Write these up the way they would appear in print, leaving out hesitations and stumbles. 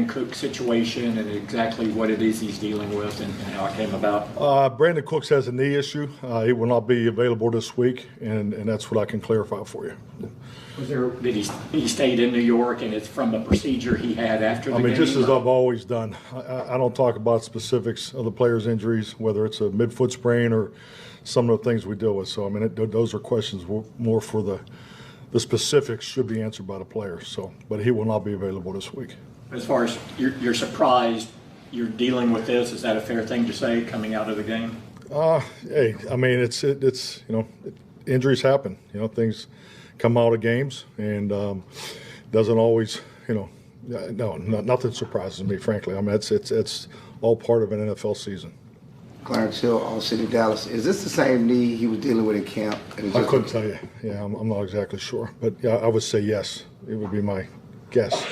Cook situation and exactly what it is he's dealing with and how it came about? Brandon Cooks has a knee issue. He will not be available this week, and that's what I can clarify for you. Did he stayed in New York and it's from a procedure he had after the game? Just as I've always done, I don't talk about specifics of the players' injuries, whether it's a mid-foot sprain or some of the things we deal with. So, those are questions more for the specifics should be answered by the player. So, but he will not be available this week. As far as you're surprised you're dealing with this, is that a fair thing to say coming out of the game? Hey, it's injuries happen. Things come out of games, and doesn't always, no, nothing surprises me, frankly. It's all part of an NFL season. Clarence Hill, All City, Dallas. Is this the same knee he was dealing with in camp? I couldn't tell you. Yeah, I'm not exactly sure, but yeah, I would say yes. It would be my guess.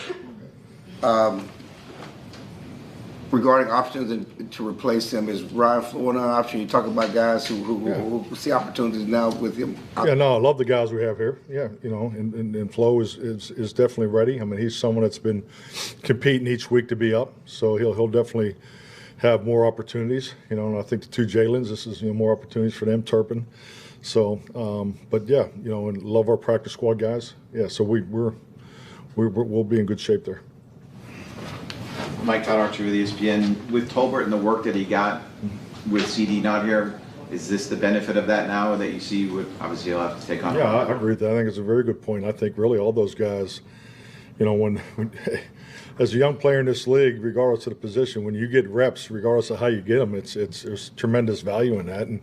Regarding options to replace him, is Ryan Floyd an option? You talk about guys who see opportunities now with him. Yeah, no, I love the guys we have here. Yeah, and Flo is definitely ready. He's someone that's been competing each week to be up, so he'll definitely have more opportunities. And I think the two Jalen's, this is more opportunities for them, Turpin. So, but yeah, and love our practice squad guys. Yeah, so we'll be in good shape there. Mike Todd Archer with ESPN. With Tolbert and the work that he got with CD not here, is this the benefit of that now that you see? Obviously, he'll have to take on. Yeah, I agree with that. I think it's a very good point. I think really all those guys, when as a young player in this league, regardless of the position, when you get reps, regardless of how you get them, there's tremendous value in that, and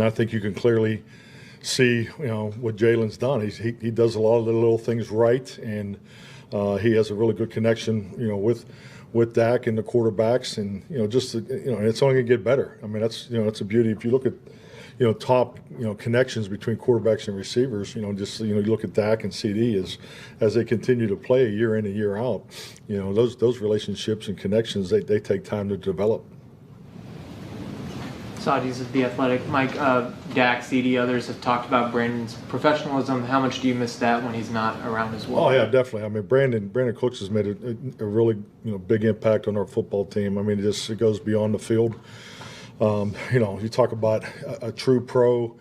I think you can clearly see what Jalen's done. He does a lot of the little things right, and he has a really good connection with Dak and the quarterbacks, and and it's only gonna get better. That's a beauty. If you look at top connections between quarterbacks and receivers, you look at Dak and CD as they continue to play year in and year out, those relationships and connections they take time to develop. Saudi's of The Athletic. Mike, Dak, CD, others have talked about Brandon's professionalism. How much do you miss that when he's not around as well? Oh, yeah, definitely. Brandon Cooks has made a really big impact on our football team. It goes beyond the field. You talk about a true pro,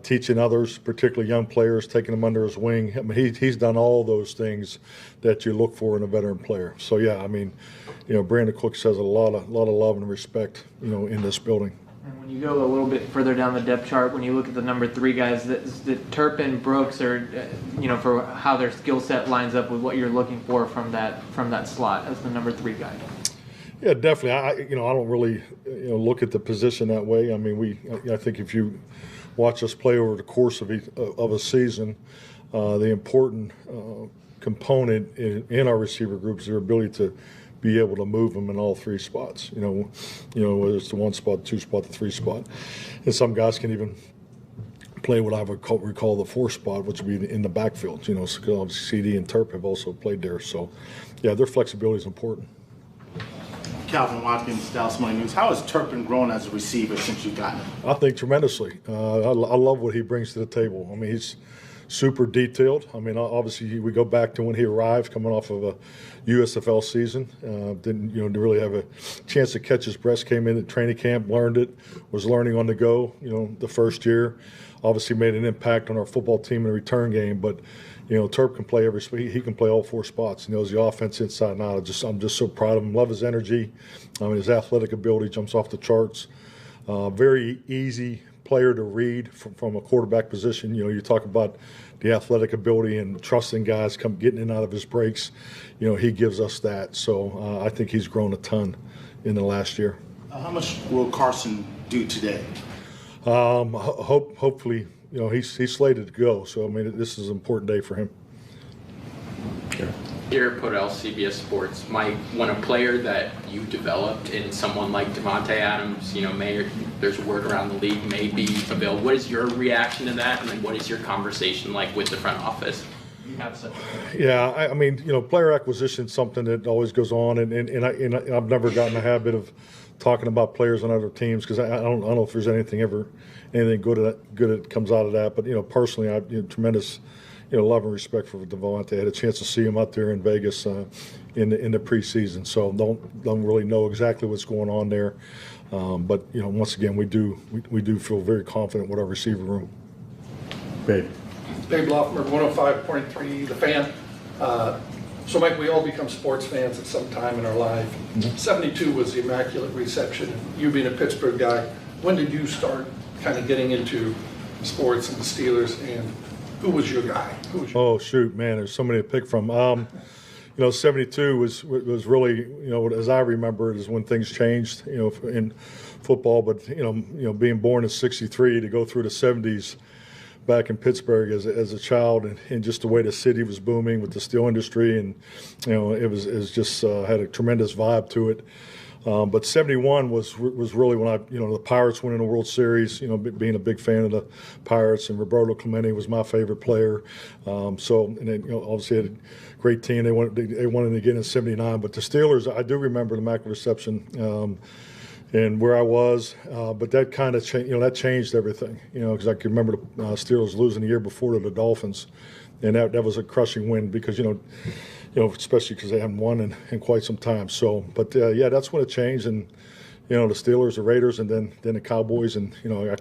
teaching others, particularly young players, taking them under his wing. He's done all those things that you look for in a veteran player. So, yeah, Brandon Cooks has a lot of love and respect, in this building. And when you go a little bit further down the depth chart, when you look at the number 3 guys, that Turpin, Brooks, or for how their skill set lines up with what you're looking for from that slot as the number 3 guy. Yeah, definitely. I don't really look at the position that way. I think if you watch us play over the course of a season, the important component in our receiver group is their ability to be able to move them in all 3 spots. Whether it's the 1 spot, 2 spot, the 3 spot, and some guys can even play what I would recall the 4 spot, which would be in the backfield. So CD and Turp have also played there. So, yeah, their flexibility is important. Calvin Watkins, Dallas Morning News. How has Turpin grown as a receiver since you've gotten him? I think tremendously. I love what he brings to the table. He's super detailed. Obviously, we go back to when he arrived, coming off of a USFL season. Didn't really have a chance to catch his breath. Came in at training camp, learned it, was learning on the go. The first year, obviously made an impact on our football team in the return game. But Turp can play he can play all 4 spots. He knows the offense inside and out. I'm just so proud of him. Love his energy. His athletic ability jumps off the charts. Very easy player to read from a quarterback position. You talk about the athletic ability and trusting guys getting in and out of his breaks. He gives us that. So I think he's grown a ton in the last year. How much will Carson do today? Hopefully, he's slated to go. So this is an important day for him. Here, Podell, CBS Sports. Mike, when a player that you developed in someone like Davante Adams, there's word around the league may be available. What is your reaction to that, and then what is your conversation like with the front office? Yeah, player acquisition is something that always goes on, and I've never gotten a habit of talking about players on other teams because I don't know if there's anything good that comes out of that. But personally, I tremendous love and respect for Davante. I had a chance to see him out there in Vegas. in the preseason. So don't really know exactly what's going on there. But once again, we do feel very confident with our receiver room. Babe. Dave Loffmer, 105.3, The Fan. So, Mike, we all become sports fans at some time in our life. 72 was the Immaculate Reception. You being a Pittsburgh guy, when did you start kind of getting into sports and the Steelers, and who was your guy? Oh, shoot, man, there's so many to pick from. 72 was really, as I remember it, is when things changed, in football. But, being born in 63 to go through the 70s back in Pittsburgh as a child, and just the way the city was booming with the steel industry, and it was just had a tremendous vibe to it. But 71 was really when the Pirates winning the World Series. Being a big fan of the Pirates, and Roberto Clemente was my favorite player. And then obviously had a great team. They wanted again in 79. But the Steelers, I do remember the Immaculate Reception. And where I was, but that kind of changed. That changed everything. Because I can remember the Steelers losing the year before to the Dolphins, and that was a crushing win because especially because they haven't won in quite some time. So, but that's when it changed, and the Steelers, the Raiders, and then the Cowboys, and I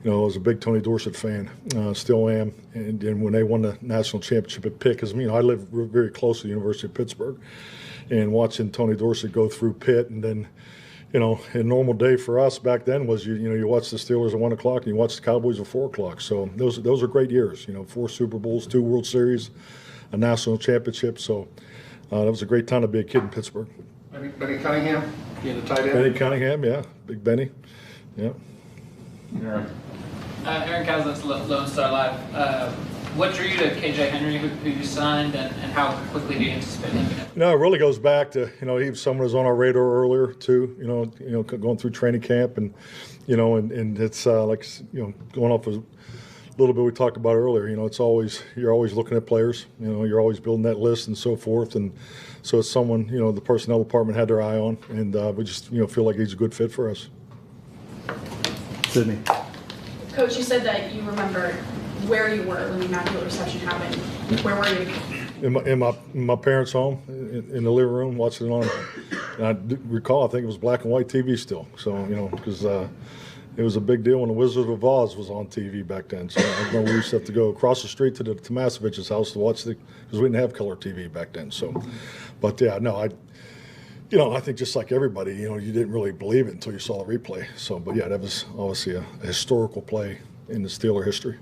was a big Tony Dorsett fan, still am, and when they won the national championship at Pitt, because I live very close to the University of Pittsburgh, and watching Tony Dorsett go through Pitt, and then. A normal day for us back then was you watch the Steelers at 1 o'clock and you watch the Cowboys at 4 o'clock. So those are great years. 4 Super Bowls, 2 World Series, a national championship. So that was a great time to be a kid in Pittsburgh. Benny Cunningham, being a tight end. Benny Cunningham, yeah, big Benny, yeah. Aaron Cousins, Lone Star Live. What drew you to KJ Henry, who you signed, and how quickly do you anticipate him? It really goes back to he was someone who was on our radar earlier too. Going through training camp, and and it's like going off a little bit we talked about earlier. You're always looking at players. You're always building that list and so forth, and so it's someone the personnel department had their eye on, and we just feel like he's a good fit for us. Sydney. Coach, you said that you remember where you were when the Immaculate Reception happened. Where were you? In my parents' home, in the living room, watching it on. And I do recall, I think it was black and white TV still. So because it was a big deal when the Wizard of Oz was on TV back then. So I remember we used to have to go across the street to the Tomasevich's house to watch because we didn't have color TV back then. So, but yeah, no, I think just like everybody, you didn't really believe it until you saw the replay. So, but yeah, that was obviously a historical play in the Steeler history.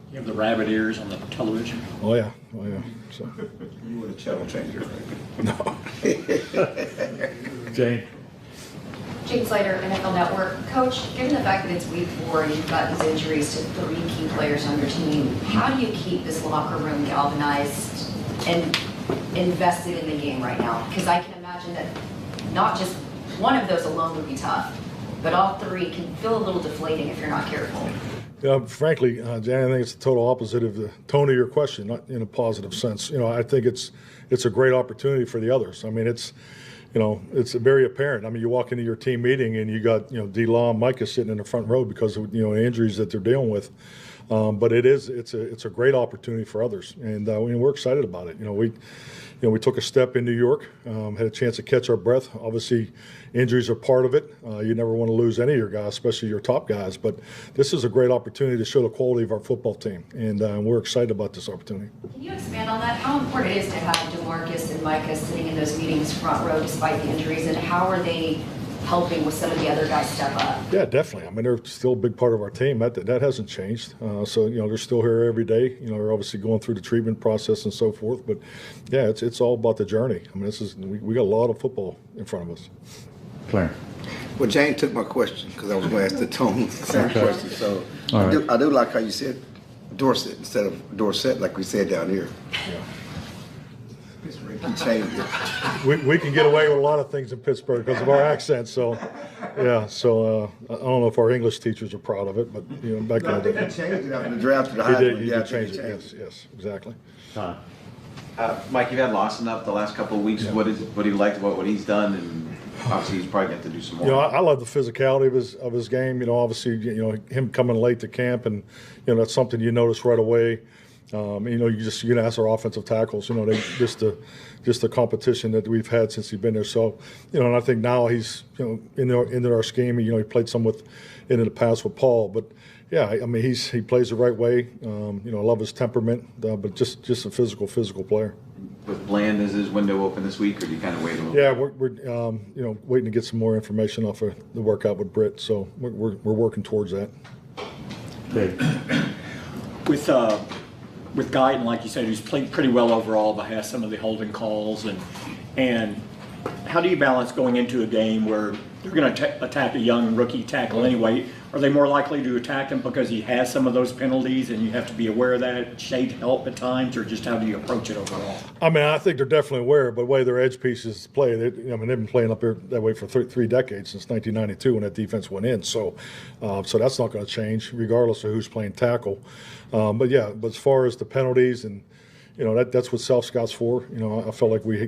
You have the rabbit ears on the television. Oh yeah. So. You were the channel changer, right? No. Jane. Jane Slater, NFL Network. Coach, given the fact that it's week 4 and you've got these injuries to 3 key players on your team, how do you keep this locker room galvanized and invested in the game right now? Because I can imagine that not just one of those alone would be tough, but all 3 can feel a little deflating if you're not careful. Frankly, Jan, I think it's the total opposite of the tone of your question, not in a positive sense. I think it's a great opportunity for the others. I mean, it's very apparent. I mean, you walk into your team meeting and you got, D-Law and Micah sitting in the front row because of, injuries that they're dealing with. But it's a great opportunity for others, and we're excited about it. We took a step in New York, had a chance to catch our breath. Obviously, injuries are part of it. You never want to lose any of your guys, especially your top guys. But this is a great opportunity to show the quality of our football team, and we're excited about this opportunity. Can you expand on that? How important it is to have DeMarcus and Micah sitting in those meetings front row despite the injuries, and how are they helping with some of the other guys step up? Yeah, definitely. I mean, they're still a big part of our team. That hasn't changed. So they're still here every day. They're obviously going through the treatment process and so forth. But yeah, it's all about the journey. I mean, we got a lot of football in front of us. Claire. Well, Jane took my question because I was going to ask the tone same Okay. question. So All right. I do like how you said Dorset instead of Dorset like we said down here. Yeah. You changed it. We can get away with a lot of things in Pittsburgh because of our accent. So, yeah. So I don't know if our English teachers are proud of it, but back No, I in the think day, he changed it after the draft to the he Heisman. did. He Yeah, I did think change he it. changed Yes, exactly. Time. Mike, you've had Lawson up the last couple of weeks. Yeah. What do you like about what he's done? And obviously, he's probably got to do some more. I love the physicality of his game. Obviously, him coming late to camp, and that's something you notice right away. You can ask our offensive tackles. They just the competition that we've had since he's been there. So, and I think now he's into our scheme. He played some in the past with Paul, but yeah, I mean he plays the right way. I love his temperament, but just a physical player. With Bland, is his window open this week, or do you kind of wait a little? Yeah, we're waiting to get some more information off of the workout with Britt. So we're working towards that. Dave. With Guyton, like you said, he's played pretty well overall, but has some of the holding calls. And how do you balance going into a game where you're going to attack a young rookie tackle anyway? Are they more likely to attack him because he has some of those penalties and you have to be aware of that? Shade help at times, or just how do you approach it overall? I mean, I think they're definitely aware, but the way their edge pieces play, they've been playing up there that way for three decades, since 1992 when that defense went in. So that's not going to change regardless of who's playing tackle. But as far as the penalties and that's what self-scout's for. I felt like we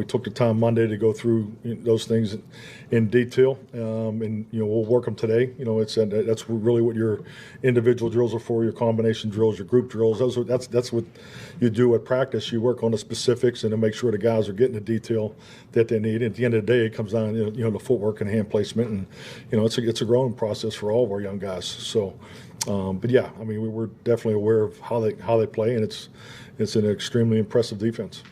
took the time Monday to go through those things in detail, and we'll work them today. That's really what your individual drills are for, your combination drills, your group drills. That's what you do at practice. You work on the specifics and to make sure the guys are getting the detail that they need. At the end of the day, it comes down to the footwork and hand placement, and it's a growing process for all of our young guys. So, but yeah, I mean we're definitely aware of how they play, and it's an extremely impressive defense.